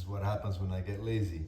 is what happens when I get lazy.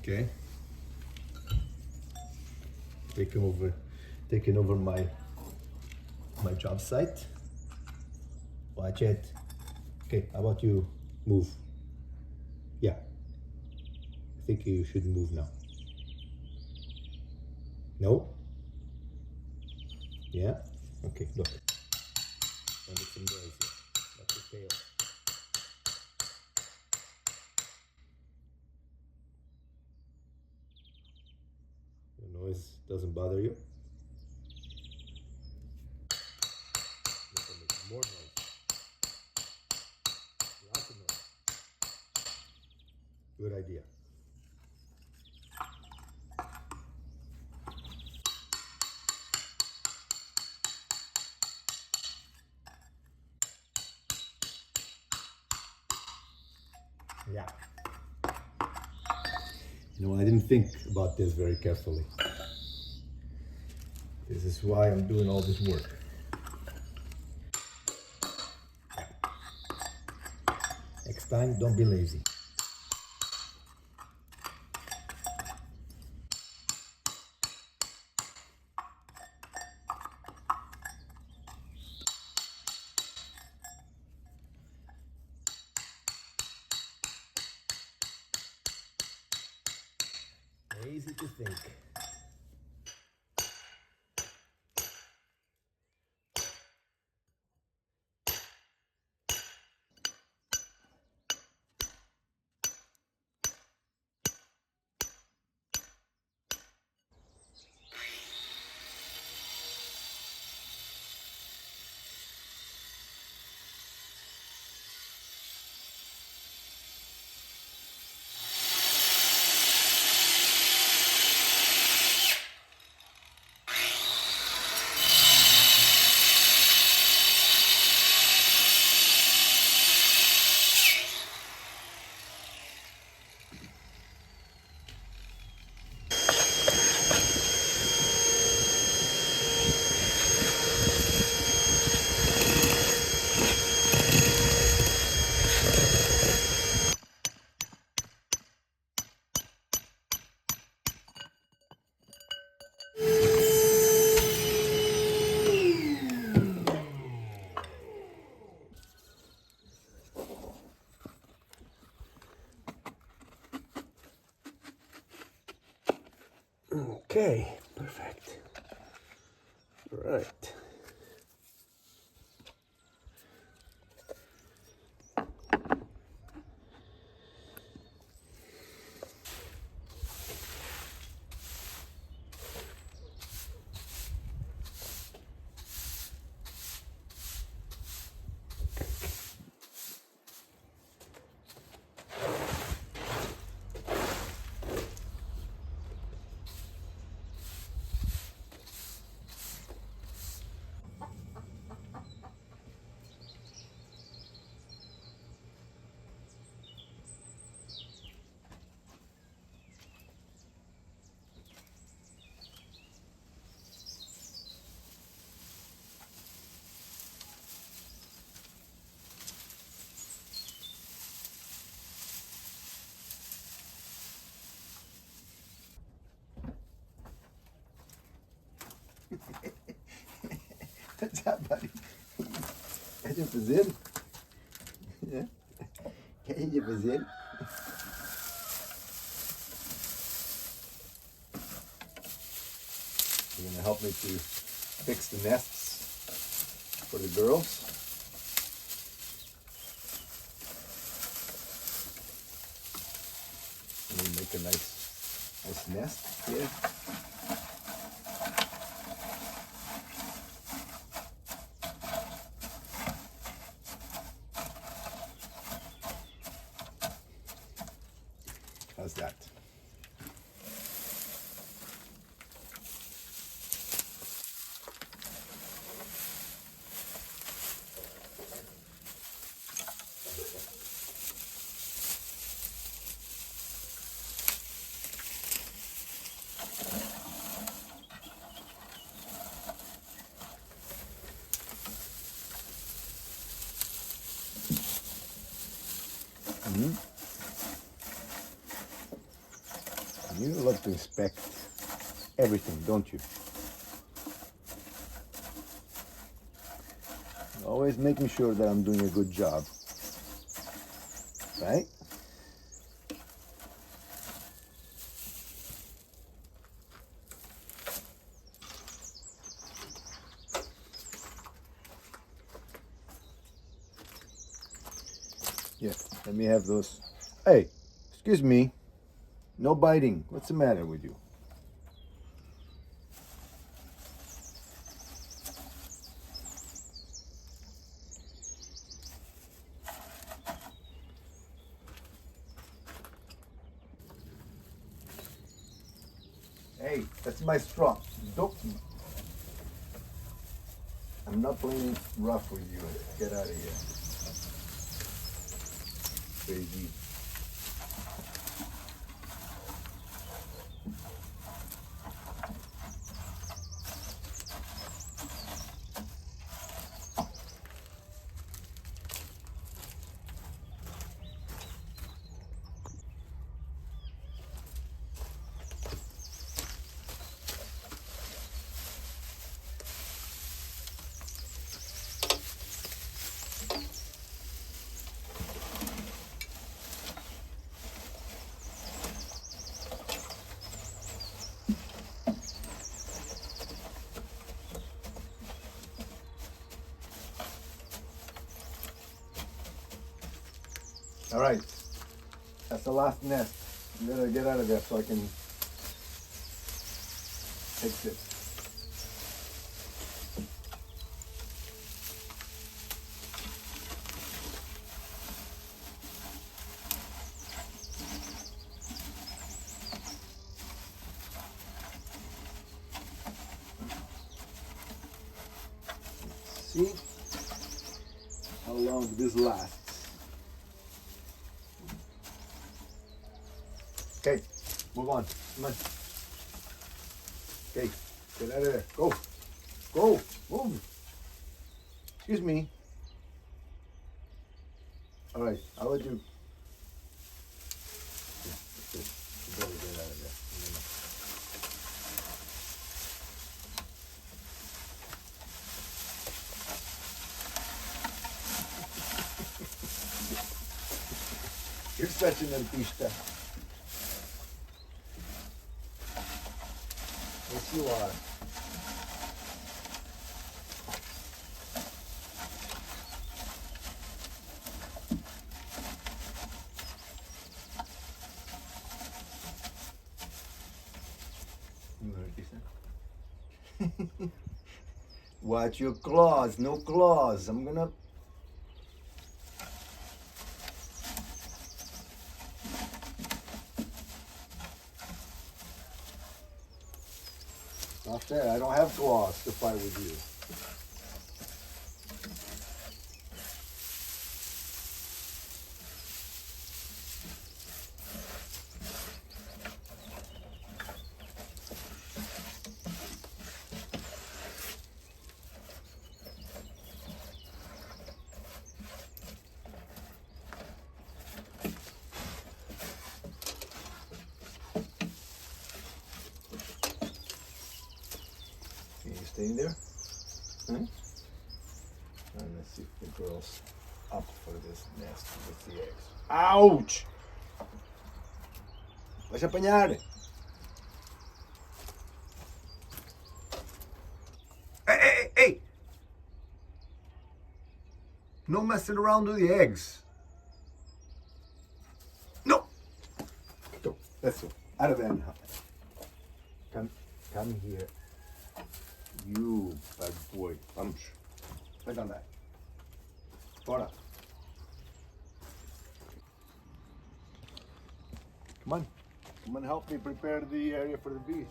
Okay, taking over my job site. Watch it. Okay, how about you move? Yeah, I think you should move now. No? Yeah? Okay, look. And it's some noise here. That's the tail. The noise doesn't bother you? More noise. Lots of noise. Good idea. Yeah. You know, I didn't think about this very carefully. This is why I'm doing all this work. Next time, don't be lazy. Easy to think. Okay, perfect. All right. What's up, buddy? Kan je verzin? Ja? Kan je verzin? You're gonna help me to fix the nests for the girls. And we make a nice nest here. How's that? You love to inspect everything, don't you? Always making sure that I'm doing a good job, right? Yeah, let me have those. Hey, excuse me. No biting. What's the matter with you? Hey, that's my straw. Don't. I'm not playing rough with you. Get out of here. Crazy. All right, that's the last nest. I'm gonna get out of there so I can fix it. See how long this lasts. Okay, move on. Come on. Okay, get out of there. Go. Go. Move. Excuse me. All right, I'll let you. You better get out of there. You're such an artista. Yes, you are. You artista. Watch your claws. No claws. I'm gonna. Not fair. I don't have claws to fight with you. Can you stay in there? Huh? And let's see if the girl's up for this nest with the eggs. Ouch! Vai se apanhar! Hey! No messing around with the eggs. No! Go, let's go. Out of there. Come here. You bad boy. Vamos. Vai andar. Bora. Come on. Come and help me prepare the area for the bees.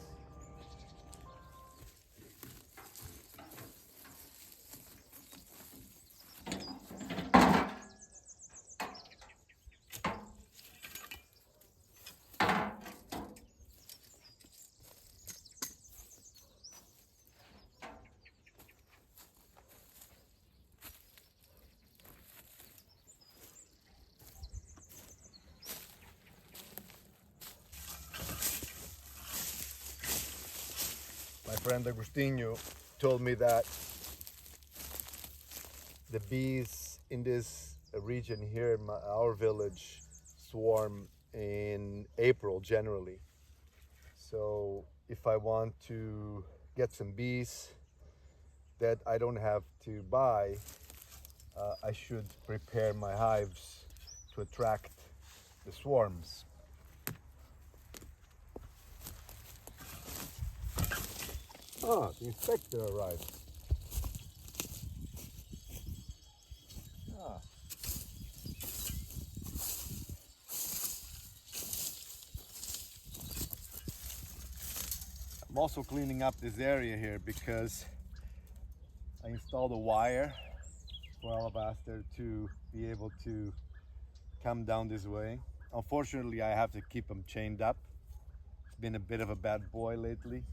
My friend Agustinho told me that the bees in this region here in our village swarm in April generally. So if I want to get some bees that I don't have to buy, I should prepare my hives to attract the swarms. Ah, the inspector arrived. Ah. I'm also cleaning up this area here because I installed a wire for Alabaster to be able to come down this way. Unfortunately, I have to keep him chained up. He's been a bit of a bad boy lately.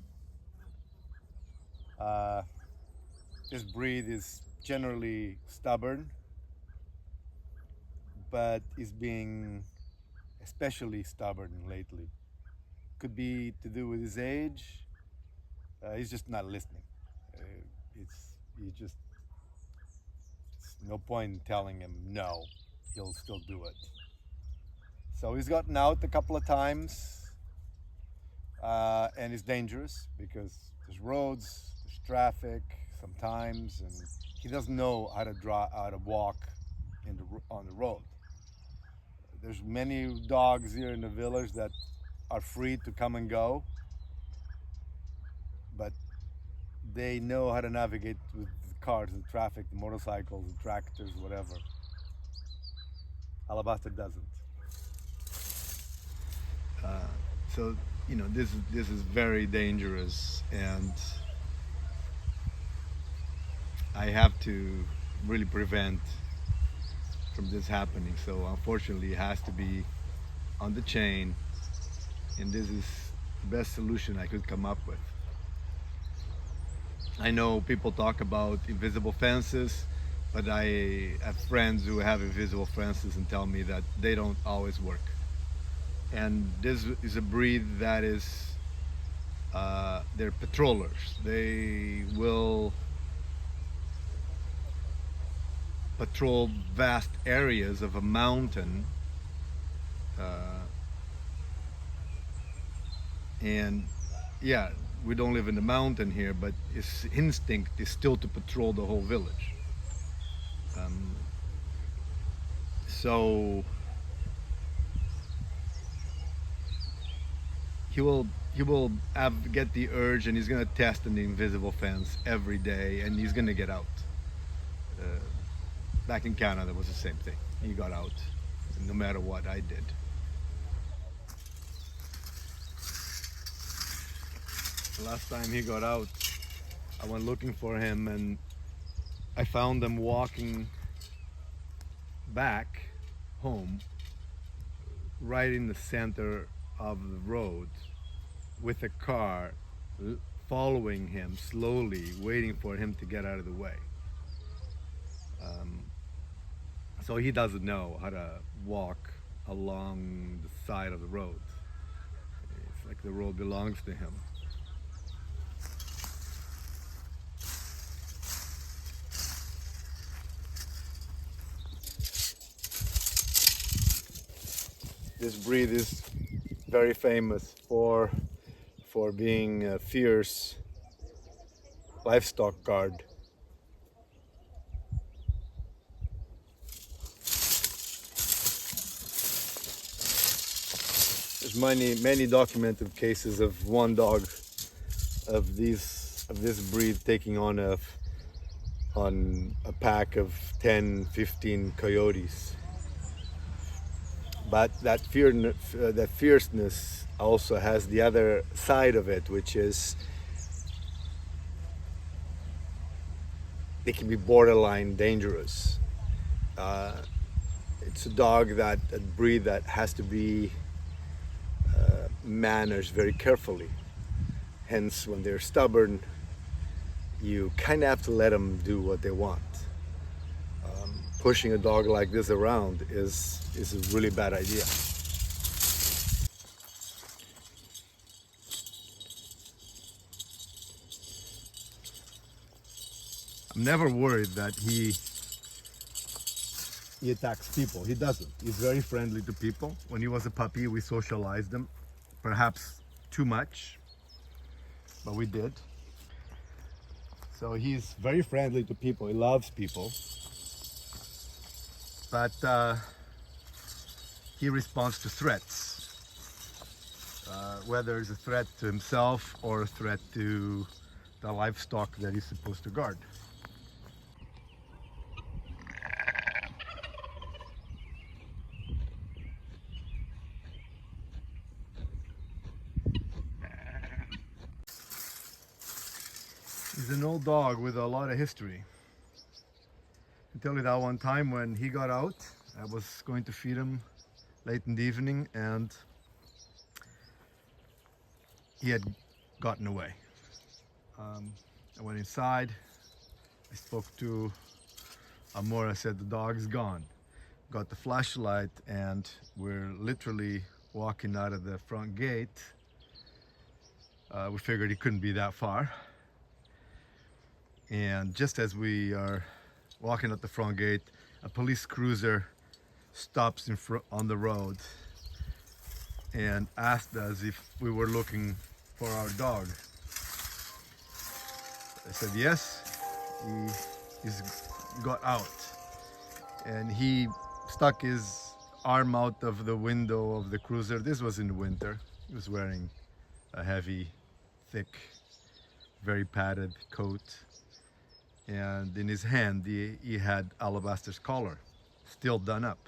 This breed is generally stubborn, but is being especially stubborn lately. Could be to do with his age. He's just not listening. It's no point in telling him no. He'll still do it. So he's gotten out a couple of times, and it's dangerous because there's roads, there's traffic sometimes, and he doesn't know how to walk on the road. There's many dogs here in the village that are free to come and go, but they know how to navigate with the cars, the traffic, the motorcycles, the tractors, whatever. Alabaster doesn't. So this is very dangerous, and I have to really prevent from this happening. So unfortunately, it has to be on the chain, and this is the best solution I could come up with. I know people talk about invisible fences, but I have friends who have invisible fences and tell me that they don't always work. And this is a breed that is, they're patrollers. They will patrol vast areas of a mountain, and yeah, we don't live in the mountain here, but his instinct is still to patrol the whole village. So he will get the urge, and he's gonna test an invisible fence every day, and he's gonna get out. Back in Canada, it was the same thing. He got out, no matter what I did. The last time he got out, I went looking for him, and I found him walking back home, right in the center of the road, with a car following him slowly, waiting for him to get out of the way. So he doesn't know how to walk along the side of the road. It's like the road belongs to him. This breed is very famous for being a fierce livestock guard. There's many documented cases of one dog of this breed taking on a pack of 10, 15 coyotes. But that fierceness also has the other side of it, which is they can be borderline dangerous. It's a dog a breed that has to be managed very carefully. Hence, when they're stubborn, you kind of have to let them do what they want. Pushing a dog like this around is a really bad idea. I'm never worried that he attacks people. He doesn't. He's very friendly to people. When he was a puppy, we socialized him, perhaps too much, but we did. So he's very friendly to people. He loves people, but he responds to threats, whether it's a threat to himself or a threat to the livestock that he's supposed to guard. He's an old dog with a lot of history. I tell you that one time when he got out, I was going to feed him late in the evening and he had gotten away. I went inside, I spoke to Amor, I said the dog's gone. Got the flashlight and we're literally walking out of the front gate. We figured he couldn't be that far. And just as we are walking at the front gate, a police cruiser stops on the road and asked us if we were looking for our dog. I said yes, he's got out. And he stuck his arm out of the window of the cruiser. This was in the winter. He was wearing a heavy, thick, very padded coat. And in his hand he had Alabaster's collar, still done up.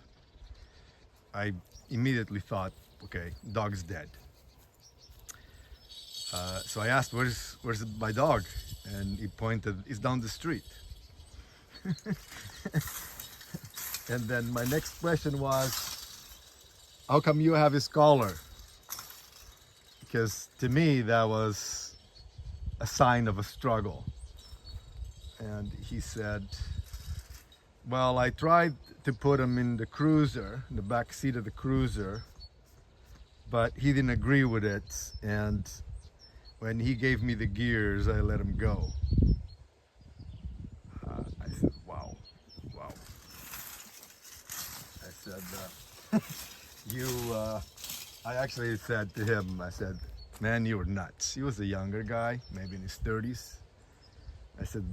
I immediately thought, okay, dog's dead. So I asked, where's my dog? And he pointed, he's down the street. And then my next question was, how come you have his collar? Because to me that was a sign of a struggle. And he said, well, I tried to put him in the cruiser, in the back seat of the cruiser, but he didn't agree with it. And when he gave me the gears, I let him go. I said, wow. I said, I actually said to him, I said, man, you were nuts. He was a younger guy, maybe in his 30s. I said,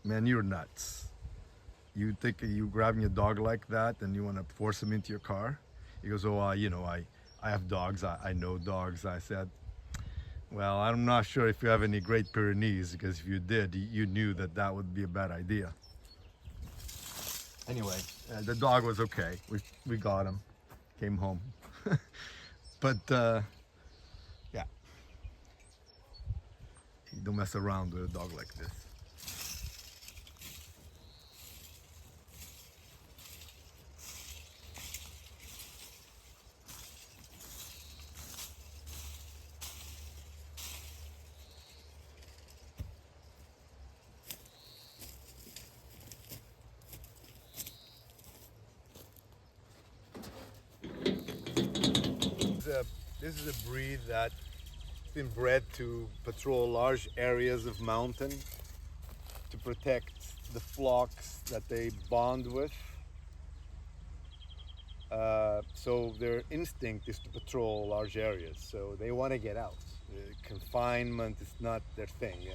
man, you're nuts. You think you grabbing a dog like that and you want to force him into your car? He goes, oh, I have dogs. I know dogs. I said, well, I'm not sure if you have any Great Pyrenees, because if you did, you knew that would be a bad idea. Anyway, the dog was okay. We got him, came home. But yeah, you don't mess around with a dog like this. This is a breed that's been bred to patrol large areas of mountain to protect the flocks that they bond with. So their instinct is to patrol large areas. So they want to get out. Confinement is not their thing.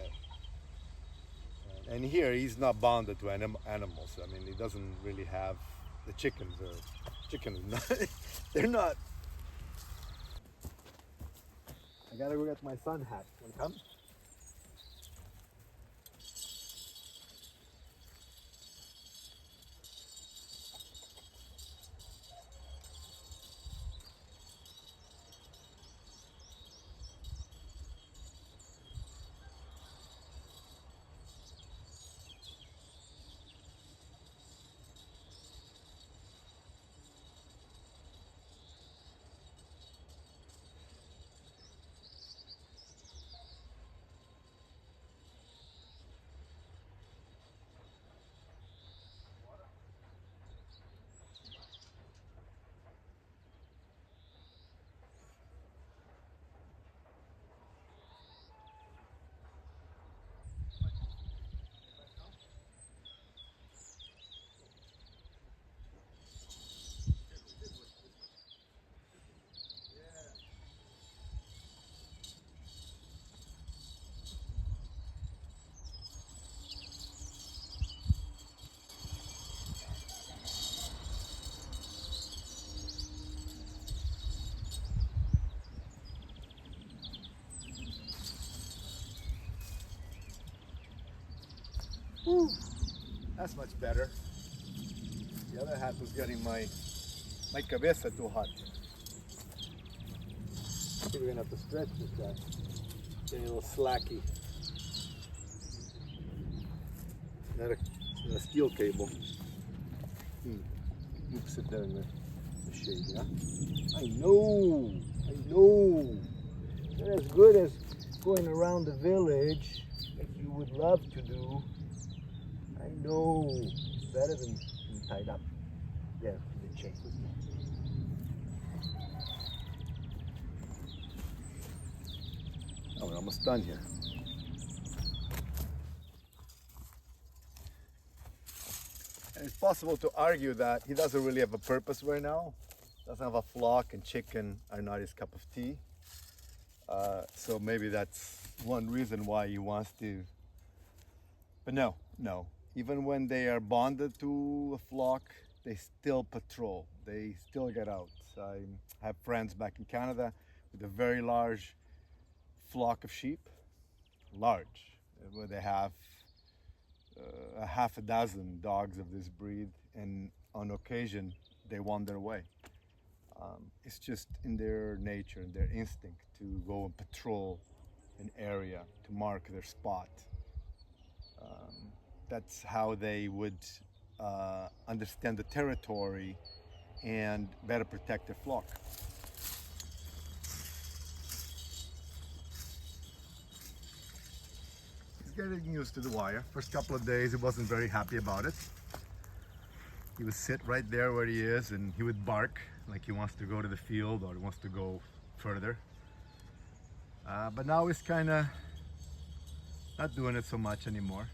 And here he's not bounded to animals. I mean, he doesn't really have the chickens. Not, they're not. I gotta go get my sun hat. Wanna come? Whew, that's much better. The other hat was getting my cabeza too hot. I think we're gonna have to stretch this guy. Getting a little slacky. Not a steel cable. You can sit there in the shade, yeah? I know. Not as good as going around the village like you would love to do. I know. It's better than being tied up there to the chain. Oh, we're almost done here. And it's possible to argue that he doesn't really have a purpose right now. Doesn't have a flock, and chicken are not his cup of tea. So maybe that's one reason why he wants to. But no. Even when they are bonded to a flock, they still patrol. They still get out. I have friends back in Canada with a very large flock of sheep, large, where they have a half a dozen dogs of this breed, and on occasion they wander away. It's just in their nature and their instinct to go and patrol an area, to mark their spot. That's how they would understand the territory and better protect their flock. He's getting used to the wire. First couple of days he wasn't very happy about it. He would sit right there where he is and he would bark like he wants to go to the field or he wants to go further. But now he's kind of not doing it so much anymore.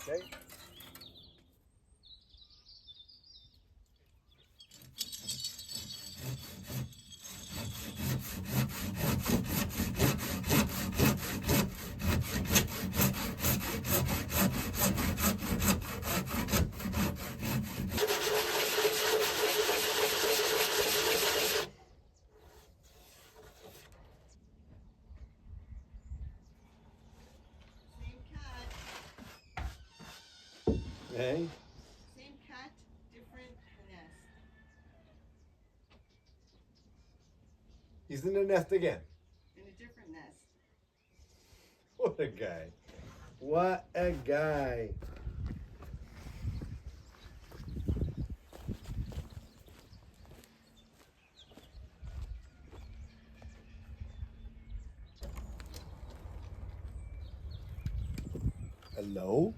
Okay. Hey? Same cat, different nest. He's in the nest again. In a different nest. What a guy. What a guy. Hello?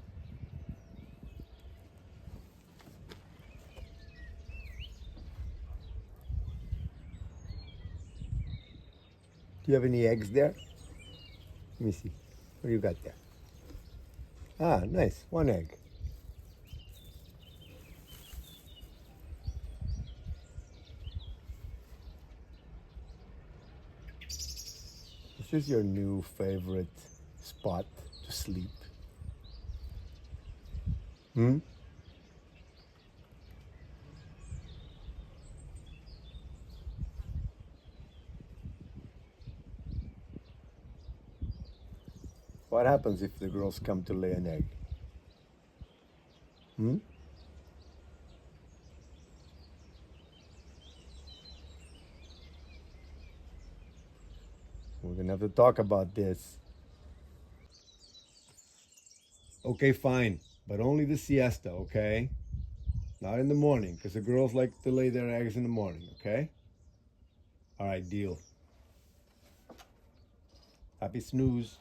Do you have any eggs there? Let me see. What do you got there? Ah, nice. One egg. This is your new favorite spot to sleep. Hmm? What happens if the girls come to lay an egg? Hmm? We're gonna have to talk about this. Okay, fine, but only the siesta, okay? Not in the morning, because the girls like to lay their eggs in the morning, okay? All right, deal. Happy snooze.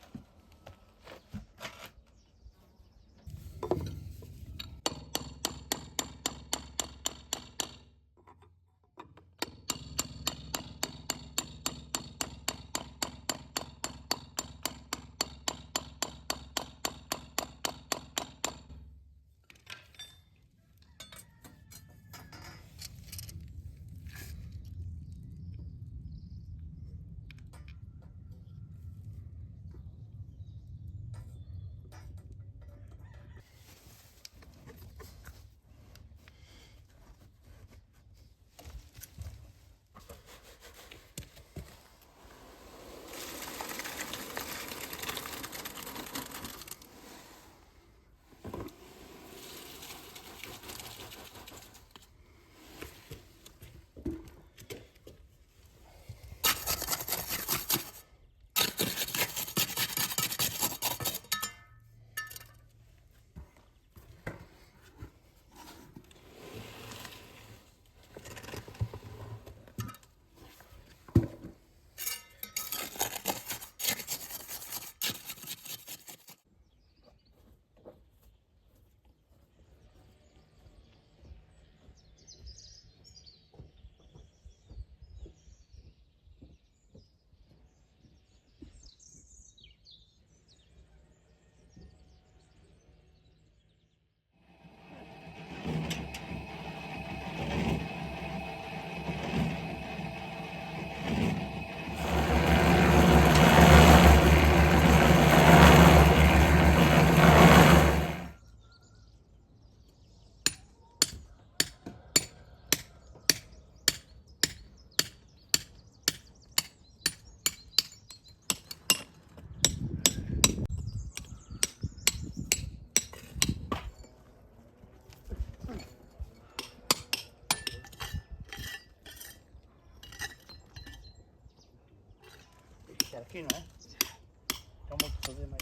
Cerquinho, né? Então vou fazer mais.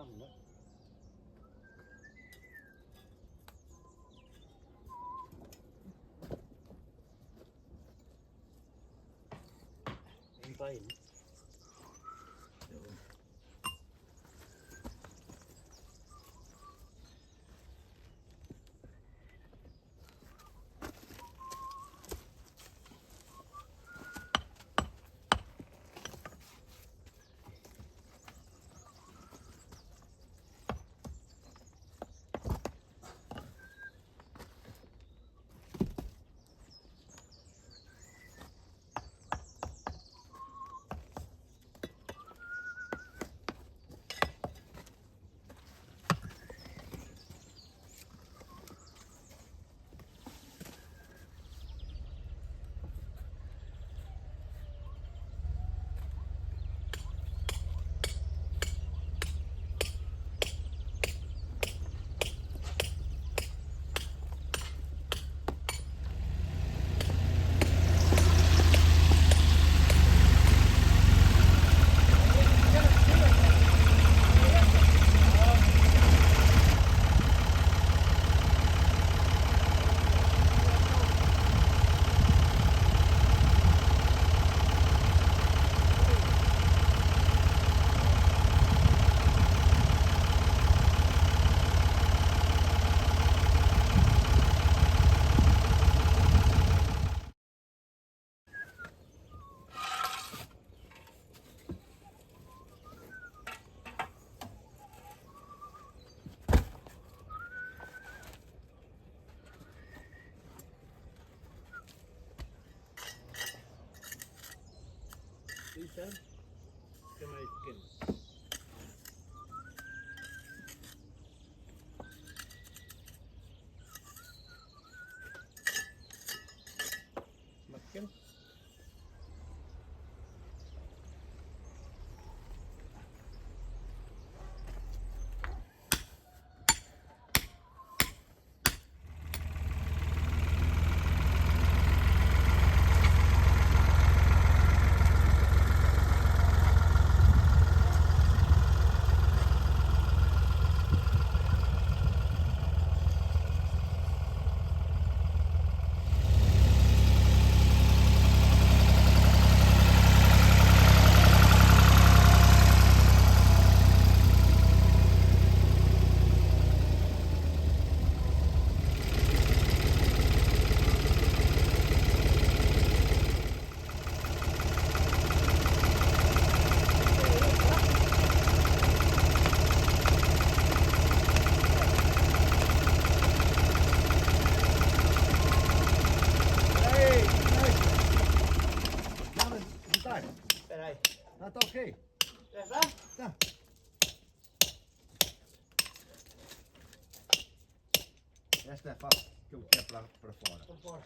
gamla. En ta in. Sen ska man utgå. Macken. Espera aí. Tá ok. Tá? Esta é fácil que eu quero para fora.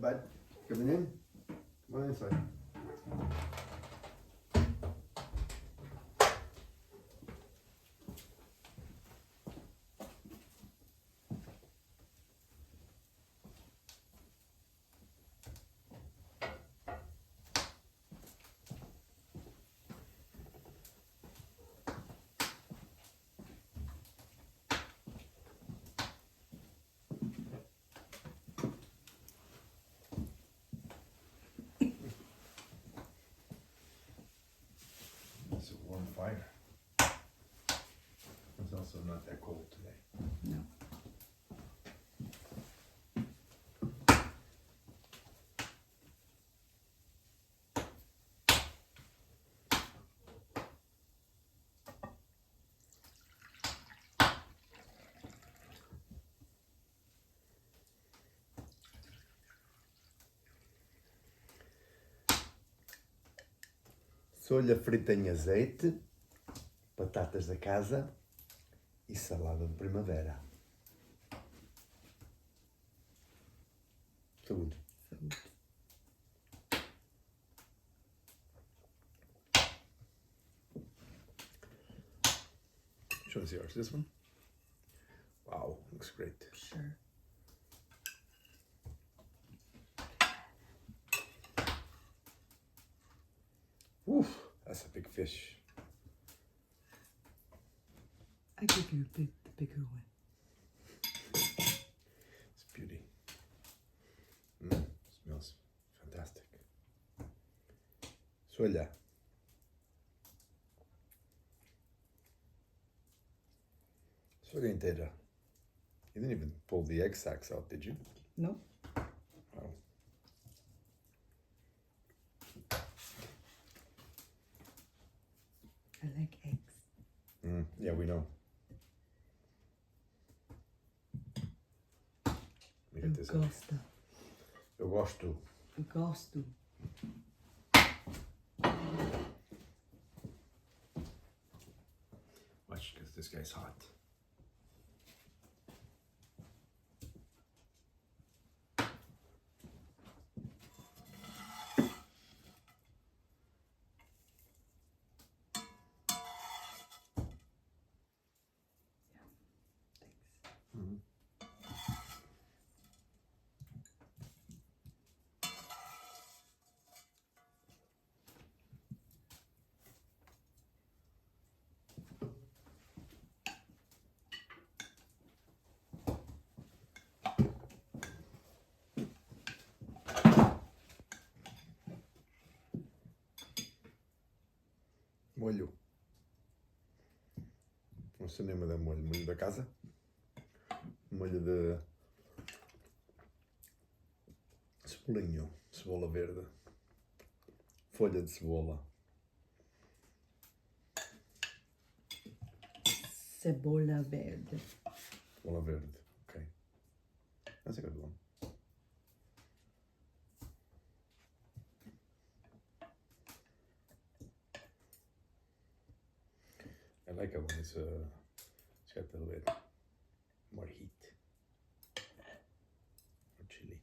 bud. Coming in? Come on inside. It's a warm fire. It's also not that cold today. No. Solha frita em azeite, batatas da casa e salada de primavera. Saúde. Saúde. Which one's yours? This one? Wow, looks great. Sure. Oof, that's a big fish. I give you the bigger one. It's beauty. Smells fantastic. Solha. Solha inteira. You didn't even pull the egg sacs out, did you? No? Wow. I like eggs. Yeah, we know. Let me Eu get this out. gosto. Eu gosto. Eu gosto. Watch, because this guy's hot. Thanks. Molho. Não sei o nome da molho. Molho da casa? Molho de cebolinho. Cebola verde. Folha de cebola. Cebola verde. Cebola verde. Okay. That's a good one. I like it when it's got a little bit more heat. More chili.